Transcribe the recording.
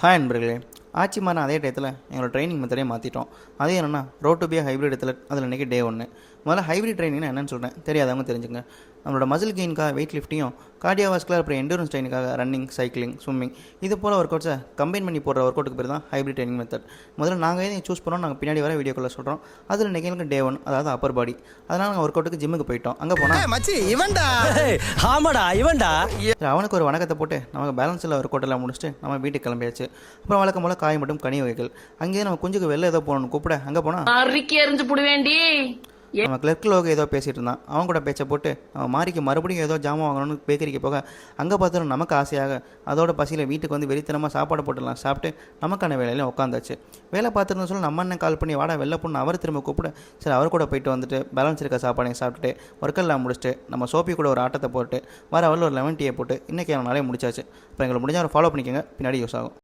Hi நண்பர்களே. ஆட்சி மாறின அதே டயத்தில் எங்களோட ட்ரைனிங் மெத்தடே மாற்றிட்டோம். அது என்னென்னா ரோட் டு பி ஹைப்ரிட் எத்தலட். அதில் இன்றைக்கி டே 1. முதல்ல ஹைப்ரிட் ட்ரைனிங்னா என்னென்னு சொல்கிறேன், தெரியாதவங்க தெரிஞ்சுங்க. நம்மளோட மசில் கெயினுக்காக வெயிட் லிஃப்டியும், கார்டியோவாஸ்குலர் அப்புறம் எண்டூரன்ஸ் ட்ரைனுக்காக ரன்னிங், சைக்கிளிங், ஸ்விம்மிங் இது போல் ஒர்க் அவுட்ஸை கம்பைன் பண்ணி போடுற ஒர்க் அவுட்டுக்கு பேர் தான் ஹைப்ரிட் ட்ரைனிங் மெத்தட். முதல்ல நாங்கள் எதையும் சூஸ் பண்ணோம், நாங்கள் பின்னாடி வர வீடியோக்குள்ளே சொல்கிறோம். அதில் இன்றைக்கி எனக்கு டே 1, அதாவது அப்பர் பாடி. அதனால் நாங்கள் ஒர்க் அவுட்டுக்கு ஜிம்முக்கு போயிட்டோம். அங்கே போனால் அவனுக்கு ஒரு வணக்கத்தை போட்டு நமக்கு பேலன்ஸில் ஒர்க் அவுட்டெல்லாம் முடிச்சுட்டு நம்ம வீட்டுக்கு கிளம்பியாச்சு. அப்புறம் வழக்கம் போல் காய் மட்டும் கனி வகைகள். அங்கேயே நம்ம குஞ்சுக்கு வெளில ஏதோ போகணும்னு கூப்பிட அங்கே போனால் நம்ம கிளர்க்கில் ஏதோ பேசிகிட்டு இருந்தான். அவன் கூட பேச்சை போட்டு அவன் மாறிக்கு மறுபடியும் ஏதோ ஜாமான் வாங்கணும்னு பேக்கரிக்கு போக அங்கே பார்த்தாலும் நமக்கு ஆசையாக அதோட பசியில் வீட்டுக்கு வந்து வெறித்தனமாக சாப்பாடு போட்டுடலாம் சாப்பிட்டு நமக்கான வேலையிலையும் உட்காந்தாச்சு. வேலை பார்த்துருந்தோம் சொல்லி நம்ம அண்ணன் கால் பண்ணி வாடா வெளில பொண்ணு அவர் திரும்ப கூப்பிட சரி அவர் கூட போயிட்டு வந்துட்டு பேலன்ஸ் இருக்க சாப்பாடையும் சாப்பிட்டுட்டு ஒர்க்கெல்லாம் முடிச்சுட்டு நம்ம சோப்பி கூட ஒரு ஆட்டத்தை போட்டு வர அவள் ஒரு லெமன் டீயை போட்டு இன்றைக்கி நாளே முடிச்சாச்சு. அப்புறம் எங்களை முடிஞ்சால் ஃபாலோ பண்ணிக்கோங்க, பின்னாடி யூஸ் ஆகும்.